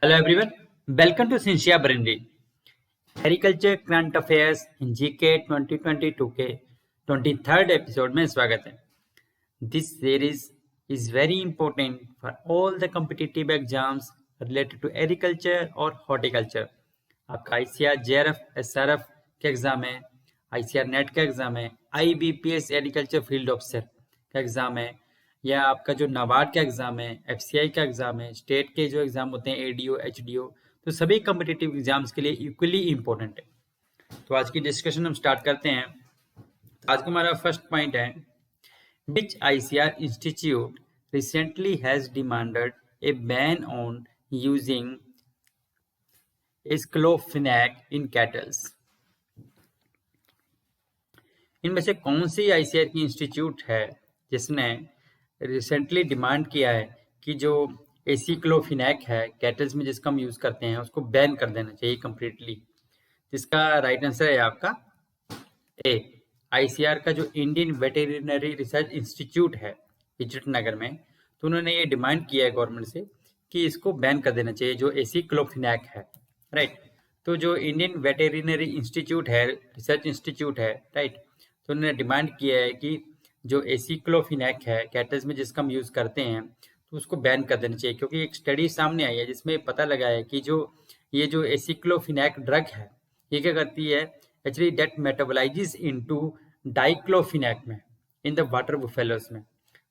Hello everyone, welcome to Sincere Brindi. Agriculture current affairs in GK 2022 के 23rd episode में स्वागत है. This series is very important for all the competitive exams related to agriculture और horticulture. आपका ICR JRF SRF का exam है, ICR net का exam है, आईबीपीएस एग्रीकल्चर फील्ड ऑफिसर का एग्जाम है, या आपका जो नाबार्ड का एग्जाम है, एफसीआई का एग्जाम है, स्टेट के जो एग्जाम होते हैं एडीओ एचडीओ, तो सभी कॉम्पिटिटिव एग्जाम्स के लिए इक्वली इंपॉर्टेंट है. तो आज की डिस्कशन हम स्टार्ट करते हैं. आज का हमारा फर्स्ट पॉइंट है, which ICR institute recently has demanded a ban on using aceclofenac in cattles. इनमें से कौन सी आईसीआर की इंस्टीट्यूट है जिसने रिसेंटली डिमांड किया है कि जो एसिक्लोफिनैक है कैटल्स में जिसका हम यूज करते हैं उसको बैन कर देना चाहिए कंप्लीटली. जिसका राइट आंसर है आपका ए, आईसीआर का जो इंडियन वेटेरिनरी रिसर्च इंस्टीट्यूट है इज्जत नगर में, तो उन्होंने ये डिमांड किया है गवर्नमेंट से कि इसको बैन कर देना चाहिए जो एसिक्लोफिनैक है. राइट. तो जो इंडियन वेटेरिनरी इंस्टीट्यूट है, रिसर्च इंस्टीट्यूट है, राइट, तो उन्होंने डिमांड किया है कि जो एसिक्लोफिनैक है कैटल्स में जिसका हम यूज करते हैं तो उसको बैन कर देना चाहिए. क्योंकि एक स्टडी सामने आई है जिसमें पता लगा है कि ये जो एसिक्लोफिनैक ड्रग है ये क्या करती है, एक्चुअली दैट मेटाबोलाइजेस इनटू डाइक्लोफिनैक में इन द वाटर बुफेलोस में.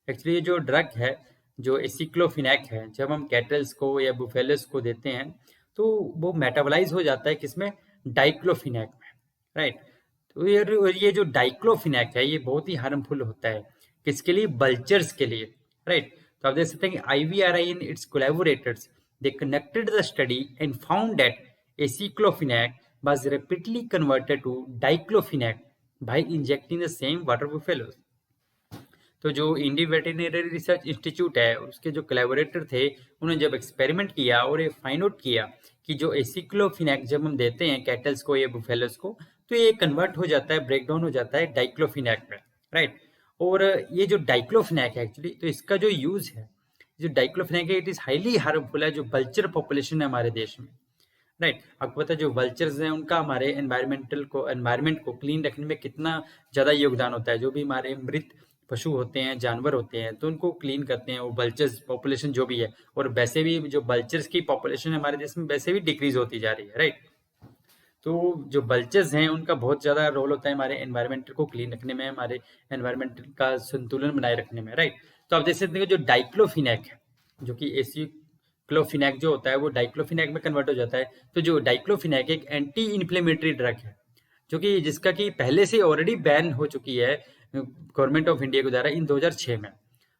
एक्चुअली ये जो ड्रग है जो एसिक्लोफिनैक है, जब हम कैटल्स को या बुफेलोस को देते हैं तो वो मेटाबोलाइज हो जाता है किसमें, डाइक्लोफिनैक में. राइट. तो ये जो डाइक्लोफिनैक है ये बहुत ही हार्मफुल होता है किसके लिए, बल्चर्स के लिए. राइट. तो आप देख सकते हैं कि IVRI and its collaborators they conducted the study and found that aceclofenac was rapidly converted to diclofenac by injecting the same water buffaloes. तो जो इंडियन वेटेरिनरी रिसर्च इंस्टीट्यूट है उसके जो कोलैबोरेटर थे उन्होंने जब एक्सपेरिमेंट किया और ये फाइंड आउट किया कि जो एसिक्लोफिनैक जब हम देते हैं कैटल्स को या बुफेलोस को तो ये कन्वर्ट हो जाता है, ब्रेक डाउन हो जाता है डाइक्लोफिनैक में. राइट. और ये जो डाइक्लोफिनैक है एक्चुअली, तो इसका जो यूज है, जो डाइक्लोफिनैक है, इट इज हाईली हार्मफुल है जो वल्चर पॉपुलेशन है हमारे देश में. राइट. आपको पता है जो वल्चर्स हैं उनका हमारे एनवायरमेंट को क्लीन रखने में कितना ज्यादा योगदान होता है. जो भी हमारे मृत पशु होते हैं, जानवर होते हैं, तो उनको क्लीन करते हैं वो वल्चर्स पॉपुलेशन जो भी है. और वैसे भी जो वल्चर्स की पॉपुलेशन हमारे देश में वैसे भी डिक्रीज होती जा रही है. राइट. तो जो वल्चर्स हैं उनका बहुत ज्यादा रोल होता है हमारे एनवायरमेंट को क्लीन रखने में, हमारे एनवायरमेंट का संतुलन बनाए रखने में. राइट. तो आप देख सकते हैं जो डाइक्लोफिनैक है, जो कि एसिक्लोफिनैक जो होता है वो डाइक्लोफिनैक में कन्वर्ट हो जाता है. तो जो डाइक्लोफिनैक एक एंटी इन्फ्लेमेटरी ड्रग है जो कि जिसका कि पहले से ऑलरेडी बैन हो चुकी है गवर्नमेंट ऑफ इंडिया के द्वारा इन 2006 में.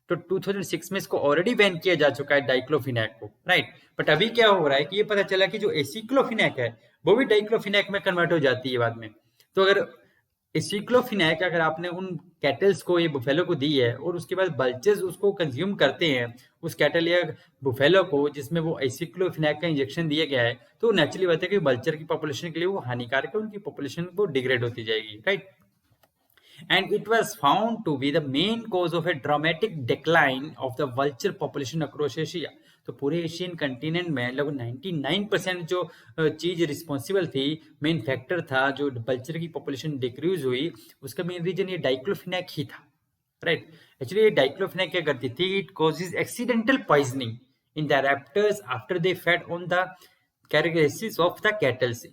तो 2006 में इसको ऑलरेडी बैन किया जा चुका है डाइक्लोफिनैक को. राइट. बट अभी क्या हो रहा है कि ये पता चला कि जो एसिक्लोफिनैक है वो भी डाइक्लोफिनैक में कन्वर्ट हो जाती है बाद में. तो अगर एसिक्लोफिनैक अगर आपने उन कैटल्स को या बुफेलो को दी है और उसके बाद बल्चर्स उसको कंज्यूम करते हैं उस कैटल या बुफेलो को जिसमें वो एसिक्लोफिनैक का इंजेक्शन दिया गया है, तो नेचुरली बात है कि बल्चर की पॉपुलेशन के लिए वो हानिकारक है, उनकी पॉपुलेशन वो डिग्रेड होती जाएगी. Right. And it was found to be the main cause of a dramatic decline of the vulture population across Asia. तो पूरे एशियन कंटिनेंट में लगभग 99% जो चीज रिस्पॉन्सिबल थी, मेन फैक्टर था जो वल्चर की पॉपुलेशन डिक्रीज हुई, उसका मेन रीजन ये डाइक्लोफिनैक ही था. राइट. एक्चुअली ये डाइक्लोफिनैक क्या करती थी, it causes accidental poisoning in the raptors after they fed on the carcasses of the cattles.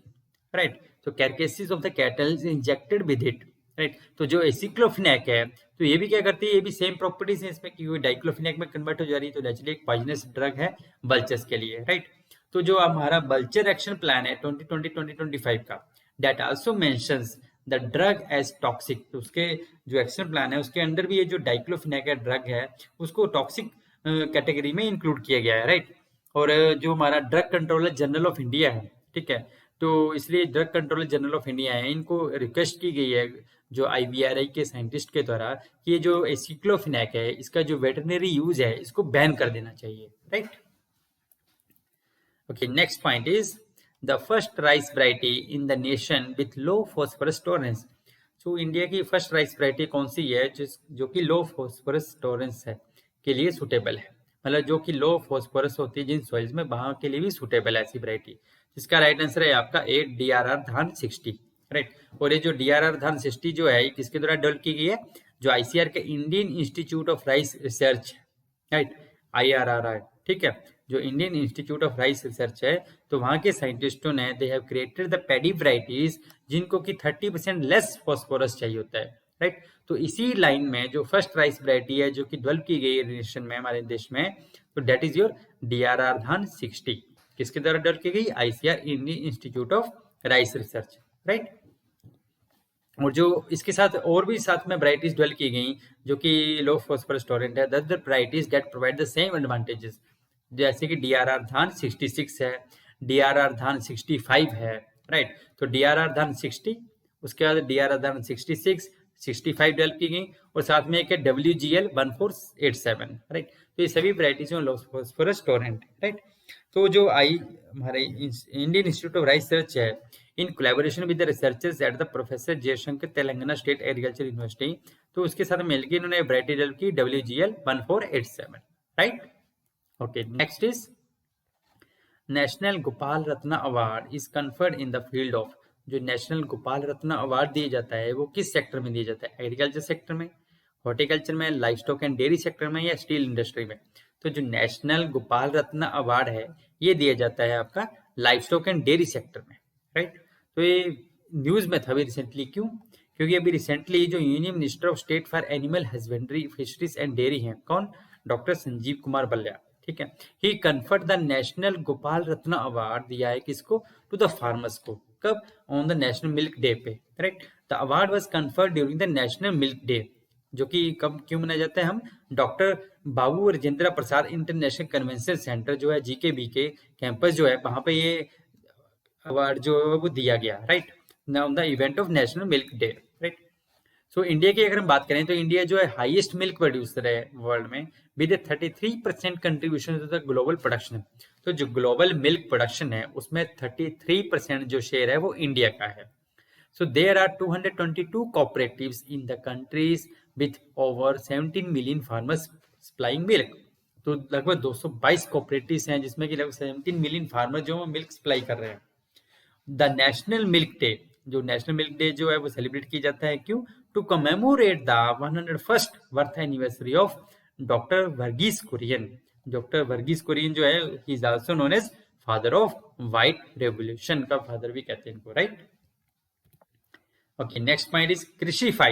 Right. तो carcasses of the cattles injected with it. Right. तो जो एसिक्लोफिनैक है तो ये भी क्या करती है, ये भी सेम प्रॉपर्टीज है इसमें कि डाइक्लोफिनैक में कन्वर्ट हो जा रही है. तो नेचुरली एक पॉइजनस ड्रग है बल्चर्स के लिए. राइट. तो जो हमारा बल्चर एक्शन प्लान है 2020-2025 का, that also mentions the drug as toxic. तो उसके जो एक्शन प्लान है उसके अंदर भी ये जो डाइक्लोफिनैक का ड्रग है उसको टॉक्सिक कैटेगरी में इंक्लूड किया गया है. राइट. और जो हमारा drug controller general of India है, ठीक है, तो इसलिए drug controller general of India है, इनको रिक्वेस्ट की गई है जो IVRI के साइंटिस्ट के द्वारा कि ये जो एसिक्लोफिनैक है इसका जो वेटरनरी यूज है इसको बैन कर देना चाहिए. Right. Okay, next point is the first rice variety in the nation with low phosphorus tolerance. तो इंडिया की फर्स्ट राइस वैरायटी कौन सी है जो कि लो फॉस्फोरस टॉलरेंस है के लिए सुटेबल है. मतलब जो कि लो फॉस्फोरस होती है जिन सॉइल्स में, वहां के लिए भी सुटेबल है ऐसी वैरायटी। जिसका राइट आंसर है आपका ए DRR धान 60, राइट। और ये जो DRR धान 60 जो है, किसके द्वारा डेवलप की गई है? जो ICAR के Indian institute of rice research, right, IRRI, ठीक है, जो Indian institute of rice research है, तो वहां के साइंटिस्टों ने they have created the paddy varieties जिनको कि 30% लेस फॉस्फोरस चाहिए होता है, राइट। तो इसी लाइन में जो फर्स्ट राइस वैरायटी है जो कि डेवलप की गई है नेशन में, हमारे देश में, तो डेट इज योर DRR धान 60। किसके द्वारा डेवलप की गई? ICAR Indian institute of rice research, right. और जो इसके साथ और भी साथ में वैरायटीज डेवलप की गई जो कि लो फॉस्फोरस टॉलरेंट है, that the varieties that provide the same advantages, जैसे कि DRR धान 66 है, DRR धान 65 है, राइट। तो DRR धान 60, उसके बाद DRR धान 66, 65 डेवलप की गई, और साथ में एक है WGL 1487, राइट। तो ये सभी वैरायटीज में लो फॉस्फोरस टॉलरेंट, राइट। तो जो हमारे Indian institute of rice research है, in collaboration with the researchers at the professor Jayashankar Telangana state agriculture university, तो उसके साथ मिलकर इन्होंने वैरायटी डेवलप की WGL 1487, right. Okay, next is national Gopal Ratna award is conferred in the field of. जो national Gopal Ratna award दिया जाता है वो किस सेक्टर में दिया जाता है? एग्रीकल्चर सेक्टर में, हॉर्टिकल्चर में, life stock and dairy sector में, या स्टील इंडस्ट्री में? तो जो नेशनल गोपाल रत्न अवार्ड है ये दिया जाता है आपका life stock and dairy sector में, राइट। तो ये न्यूज में था अभी रिसेंटली, क्यों? क्योंकि अभी रिसेंटली जो union minister of state for animal husbandry, fisheries and dairy हैं, कौन? डॉक्टर संजीव कुमार बलिया, ठीक है। He conferred the national Gopal Ratna award दिया है किसको? टू द फार्मर्स को। कब? On the national milk day पे, right. The award was conferred during the national milk day, जो कि कब क्यों मनाया जाता है? हम doctor Babu Rajendra Prasad international convention centre जो है GKBK कैंपस जो है, वहां पे ये अवार्ड जो है वो दिया गया, right, on the event of national milk day, right. So India की अगर हम बात करें तो इंडिया जो है हाईएस्ट मिल्क प्रोड्यूसर है वर्ल्ड में, with 33% contribution to the global production. तो जो ग्लोबल मिल्क प्रोडक्शन है उसमें 33% जो शेयर है वो इंडिया का है। So there are 222 cooperatives in the countries with over 17 million farmers supplying milk. तो लगभग 222 कॉपरेटिव्स हैं जिसमें कि लगभग 17 मिलियन फार्मर जो मिल्क सप्लाई कर रहे हैं। द नेशनल मिल्क डे, जो नेशनल मिल्क डे जो है वो सेलिब्रेट किया जाता है, क्यों? To commemorate the 101st birth anniversary of doctor Verghese Kurien. Doctor Verghese Kurien जो है he is also known as father of white revolution, का फादर भी कहते हैं इनको, राइट। Okay, next point is Krishify,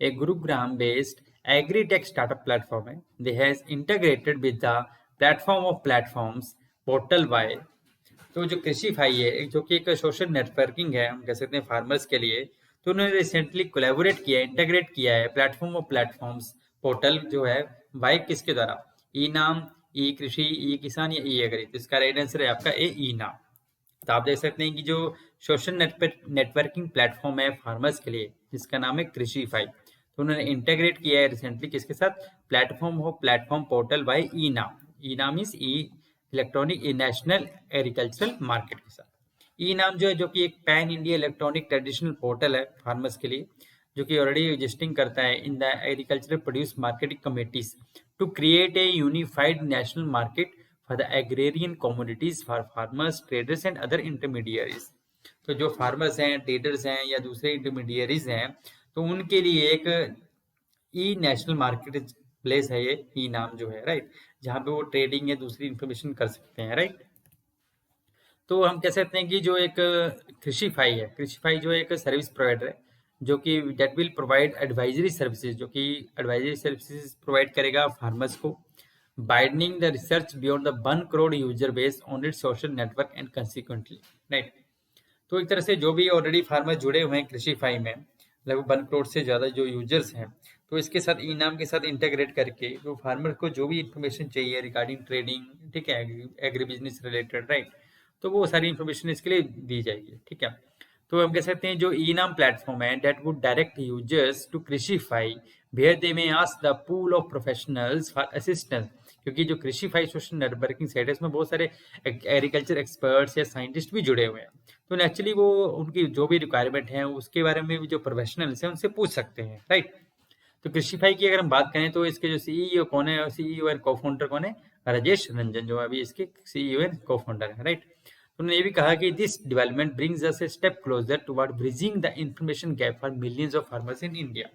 a Gurugram-based agri-tech startup platform है. They has integrated with the platform of platforms Portal Y. तो जो Krishify है जो कि एक सोशल नेटवर्किंग है, हम कह सकते हैं फार्मर्स के लिए, तो उन्होंने रिसेंटली कोलैबोरेट किया है, इंटीग्रेट किया है प्लेटफॉर्म ऑफ प्लेटफॉर्म्स पोर्टल जो है वाई, किसके द्वारा? ई नाम, ई कृषि, ई किसान या ई एग्री? तो इसका राइट आंसर है आपका ए, ई नाम। तो आप देख सकते हैं कि जो सोशल नेटवर्किंग प्लेटफॉर्म है फार्मर्स के लिए जिसका नाम है कृषिफाई, तो उन्होंने इंटीग्रेट किया है रिसेंटली किसके साथ? प्लेटफॉर्म पोर्टल बाय ई नाम। ई नाम is e electronic national agricultural market के साथ। ई नाम जो है जो कि एक pan India electronic traditional portal है फार्मर्स के लिए, जो कि ऑलरेडी रजिस्टरिंग करता है in the agricultural produce marketing committees to create a unified national market for the agrarian commodities for farmers, traders and other intermediaries. तो जो फार्मर्स हैं, ट्रेडर्स हैं या दूसरे इंटरमीडियरीज हैं, तो उनके लिए एक ई नेशनल मार्केट प्लेस है ये ई नाम जो है, राइट, जहाँ पे वो ट्रेडिंग या दूसरी इंफॉर्मेशन कर सकते हैं, राइट। तो हम कह सकते हैं कि जो एक कृषिफाई है, कृषिफाई जो एक सर्विस प्रोवाइडर है जो कि that will provide advisory services, जो कि एडवाइजरी सर्विसेज प्रोवाइड करेगा फार्मर्स को, widening the research beyond the 1 crore user base on its social network and consequently, right। तो एक तरह से जो भी ऑलरेडी फार्मर जुड़े हुए हैं कृषिफाई में, लगभग 1 करोड़ से ज्यादा जो यूजर्स हैं, तो इसके साथ ई नाम के साथ इंटीग्रेट करके जो फार्मर को जो भी इंफॉर्मेशन चाहिए रिगार्डिंग ट्रेडिंग, ठीक है, एग्री बिजनेस रिलेटेड, राइट, तो वो सारी इंफॉर्मेशन इसके लिए दी जाएगी, ठीक है। तो हम कह सकते हैं जो ई नाम प्लेटफॉर्म है that would direct users to Krishify where they may ask the pool of professionals for assistance, क्योंकि जो कृषिफाई सोशल नेटवर्किंग साइट है इसमें बहुत सारे एग्रीकल्चर एक्सपर्ट्स या साइंटिस्ट भी जुड़े हुए हैं, तो नेचुरली वो उनकी जो भी रिक्वायरमेंट है उसके बारे में भी जो प्रोफेशनल्स हैं उनसे पूछ सकते हैं, राइट। तो कृषिफाई की अगर हम बात करें तो इसके जो सीईओ कौन है, सीईओ और को फाउंडर कौन है? राजेश रंजन, जो अभी इसके CEO एंड को फाउंडर है, राइट। उन्होंने ये भी कहा कि this development brings us a step closer toward bridging the information gap for millions of farmers in India,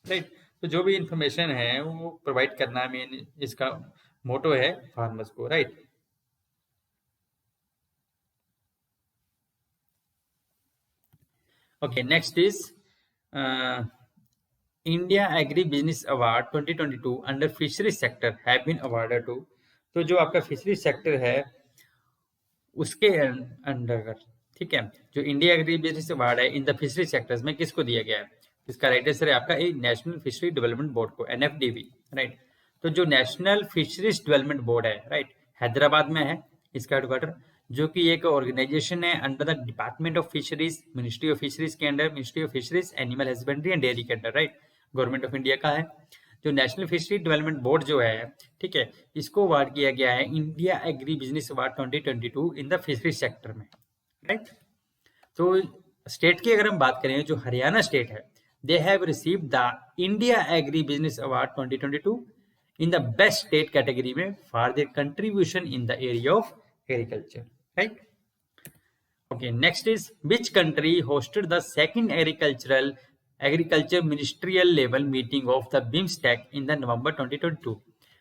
right. तो जो भी इंफॉर्मेशन है वो प्रोवाइड करना मेन इसका मोटो है फार्मर्स को, right. Okay, next is India agri business award 2022 under fishery sector have been awarded to. तो जो आपका फिशरी सेक्टर है उसके अंडर, ठीक है, जो इंडिया एग्री बिजनेस अवार्ड है इन द फिशरी सेक्टर्स में किसको दिया गया है? इसका राइट आंसर है आपका A national fishery development board को, NFDB, राइट। तो जो नेशनल फिशरीज डेवलपमेंट बोर्ड है, राइट, हैदराबाद में है इसका हेडक्वार्टर, जो कि एक ऑर्गेनाइजेशन है under the department of fisheries, ministry of fisheries के under, ministry of fisheries, animal husbandry and dairy के under, right, government of India का है। जो नेशनल फिशरी डेवलपमेंट बोर्ड जो है, ठीक है, इसको अवार्ड किया गया है India agri business award 2022 in the fishery sector में, राइट। तो स्टेट की अगर हम बात करें, जो हरियाणा स्टेट है, they have received the India agri business award 2022 in the best state category में for their contribution in the area of agriculture, right. Okay, next is which country hosted the second agriculture ministerial level meeting of the BIMSTEC in the November 2022।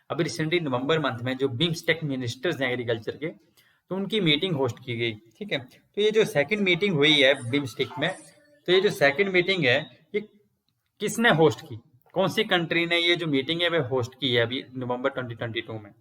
अभी recently नवंबर month में जो BIMSTEC ministers हैं agriculture के, तो उनकी meeting host की गई, ठीक है। तो ये जो सेकंड मीटिंग हुई है बिम्स्टेक में, तो ये जो सेकंड मीटिंग है ये किसने होस्ट की? कौन सी कंट्री ने ये जो मीटिंग है वह होस्ट की है अभी नवंबर 2022 में?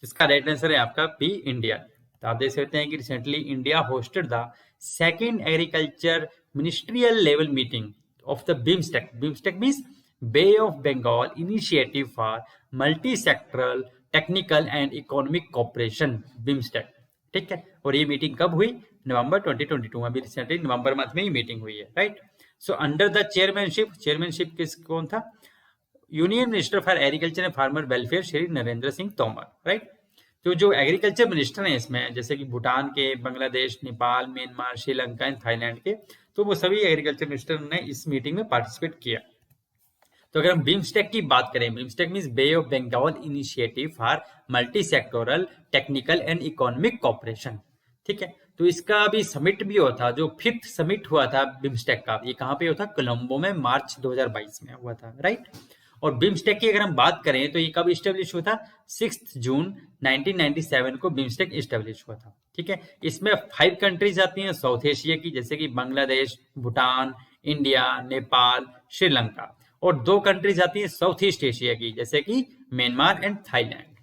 इसका राइट आंसर है आपका बी, इंडिया। तो आप देख सकते हैं कि recently India hosted the second agriculture ministerial level meeting of the BIMSTEC. BIMSTEC means Bay of Bengal initiative for multi sectoral technical and economic cooperation, BIMSTEC, ठीक है। और ये मीटिंग कब हुई? नवंबर 2022 में, अभी रिसेंटली नवंबर मंथ में ये मीटिंग हुई है, right. So under the chairmanship किस कौन था? Union minister for agriculture and farmer welfare Shri Narendra Singh Tomar, right. तो जो एग्रीकल्चर मिनिस्टर हैं इसमें, जैसे कि भूटान के, Bangladesh, Nepal, Myanmar, Sri Lanka and Thailand के, तो वो सभी एग्रीकल्चर मिनिस्टर ने इस मीटिंग में पार्टिसिपेट किया। तो अगर हम बिम्स्टेक की बात करें, BIMSTEC means Bay of Bengal initiative for multi sectoral technical and economic cooperation, ठीक है। तो इसका अभी समिट भी हुआ था, जो 5th समिट हुआ था बिम्स्टेक का, ये कहाँ पे हुआ था? कोलंबो में, मार्च 2022 में हुआ था, राइट। और बिम्स्टेक की अगर हम बात करें तो ये कब इस्टेब्लिश हुआ था? 6 जून 1997 को बिम्स्टेक इस्टेब्लिश हुआ था, ठीक है। इसमें 5 कंट्रीज आती हैं साउथ एशिया की, जैसे कि बांग्लादेश, भूटान, इंडिया, नेपाल, श्रीलंका, और 2 कंट्रीज आती हैं साउथ ईस्ट एशिया की, जैसे कि Myanmar and Thailand.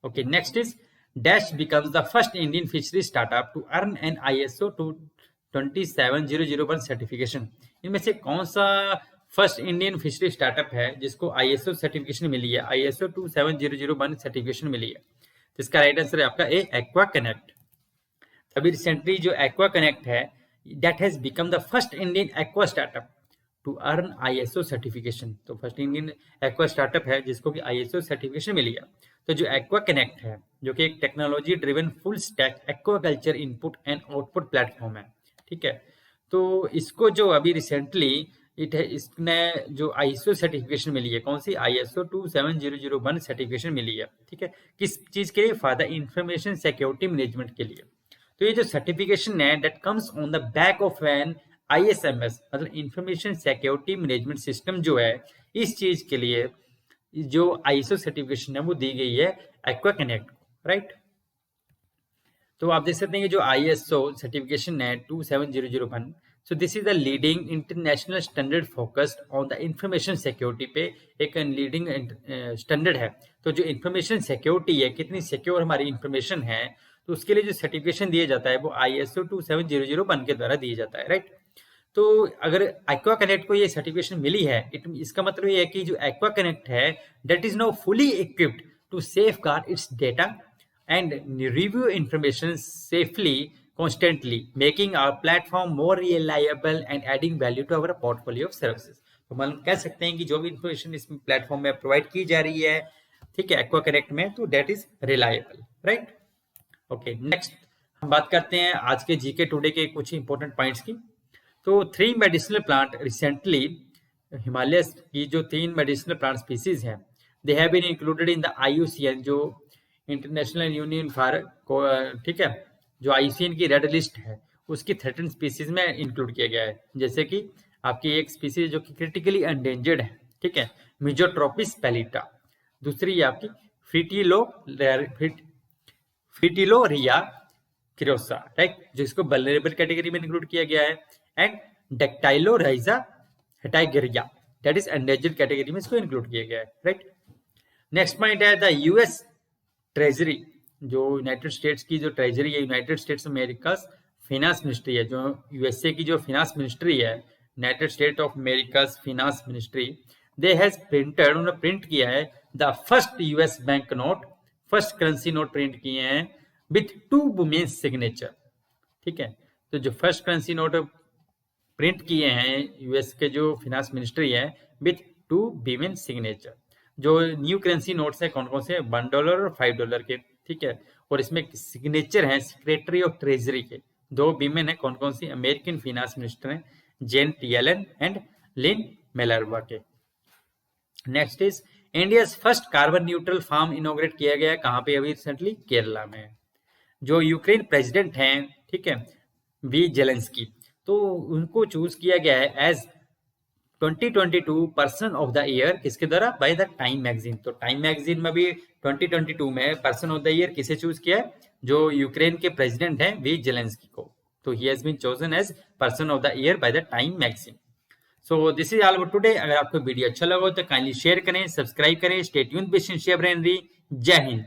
Okay, next is dash becomes the first Indian fishery startup to earn an ISO 27001 certification. इनमें से कौन सा फर्स्ट इंडियन फिशरी स्टार्टअप है जिसको ISO सर्टिफिकेशन मिली है? ISO 27001 सर्टिफिकेशन मिली है। तो इसका राइट आंसर है आपका ए, एक्वा कनेक्ट। अभी रिसेंटली जो एक्वा कनेक्ट है, that has become the first Indian aqua startup to earn ISO certification. तो फर्स्ट इंडियन एक्वा स्टार्टअप है जिसको कि ISO सर्टिफिकेशन मिली है। तो जो एक्वा कनेक्ट है, जो कि एक technology driven full stack aquaculture input and output platform है, ठीक है। तो इसको जो अभी रिसेंटली इसने जो ISO सर्टिफिकेशन मिली है, कौन सी? ISO 27001 सर्टिफिकेशन मिली है, ठीक है। किस चीज के लिए? For the information security management के लिए। तो ये जो सर्टिफिकेशन है, that comes on the back of an ISMS, मतलब इंफॉर्मेशन सिक्योरिटी मैनेजमेंट सिस्टम जो है, इस चीज के लिए जो ISO सर्टिफिकेशन है वो दी गई है एक्वा कनेक्ट, राइट। तो आप देख सकते हैं कि जो ISO सर्टिफिकेशन है 27001, सो this is the leading international standard focused on the information security पे, एक लीडिंग स्टैंडर्ड है। तो जो इंफॉर्मेशन सिक्योरिटी है, कितनी सिक्योर हमारी इंफॉर्मेशन है, तो उसके लिए जो सर्टिफिकेशन दिया जाता है वो ISO 27001 के द्वारा दिया जाता है, राइट। तो अगर एक्वा कनेक्ट को ये सर्टिफिकेशन मिली है, इसका मतलब ये है कि जो एक्वा कनेक्ट है, that is now fully equipped to safeguard its data and review information safely constantly, making our platform more reliable and adding value to our portfolio of services। तो मतलब कह सकते हैं कि जो भी इंफॉर्मेशन इस प्लेटफॉर्म में प्रोवाइड की जा रही है, ठीक है, एक्वा कनेक्ट में, तो that is reliable, right. Okay, next हम बात करते हैं आज के जीके टुडे के कुछ इंपॉर्टेंट पॉइंट्स की। तो 3 मेडिसिनल प्लांट रिसेंटली, हिमालय की जो 3 मेडिसिनल प्लांट स्पीसीज हैं they have been included in the IUCN, जो इंटरनेशनल यूनियन फॉर, ठीक है, जो IUCN की रेड लिस्ट है उसकी 13 स्पीसीज में इंक्लूड किया गया है। जैसे कि आपकी एक स्पीसीज जो कि क्रिटिकली एंडेंजर्ड है, ठीक है, मिजोट्रोपिस पैलिटा। दूसरी है आपकी फ्रिटिलोरिया क्रोसा, राइट, जो इसको वल्नरेबल कैटेगरी में इंक्लूड किया गया है। एंड डेक्टाइलोराइजा हेटाइगेरिया, दैट इज एंडेंजर्ड कैटेगरी में इसको इंक्लूड किया गया है, right. Next point is the US treasury, जो यूनाइटेड स्टेट्स की जो ट्रेजरी है, United States America finance ministry है, जो USA की जो फिनांस मिनिस्ट्री है, United State of America finance ministry, they has printed, उन्होंने प्रिंट किया है the first US bank note, first currency note print किए हैं विथ 2 वुमेन्स सिग्नेचर, ठीक है। तो जो फर्स्ट करेंसी नोट प्रिंट किए हैं US के जो फिनांस मिनिस्ट्री है विथ 2 वीमेन सिग्नेचर। जो न्यू करेंसी नोट्स है कौन कौन से, $1 और $5 के, ठीक है, और इसमें सिग्नेचर है सेक्रेटरी ऑफ ट्रेजरी के, 2 वीमेन है कौन कौन सी, अमेरिकन फिनांस मिनिस्टर है Janet Yellen and Lynn Malerba के। Next is India first carbon neutral farm inaugurate किया गया है, कहाँ पे, अभी रिसेंटली केरला में। जो यूक्रेन प्रेसिडेंट हैं, ठीक है, वी जेलेंस्की, तो उनको चूज किया गया है as 2022 person of the year, किसके द्वारा, बाय द टाइम मैगजीन। तो टाइम मैगजीन में भी 2022 में पर्सन ऑफ द ईयर किसे चूज किया है, जो यूक्रेन के प्रेसिडेंट हैं वी जेलेंस्की को। तो he has been chosen as person of the year by the Time magazine. So this is all about today. अगर आपको वीडियो अच्छा लगा तो काइंडली शेयर करें, सब्सक्राइब करें, stay tuned with sincere Brainery. जय हिंद।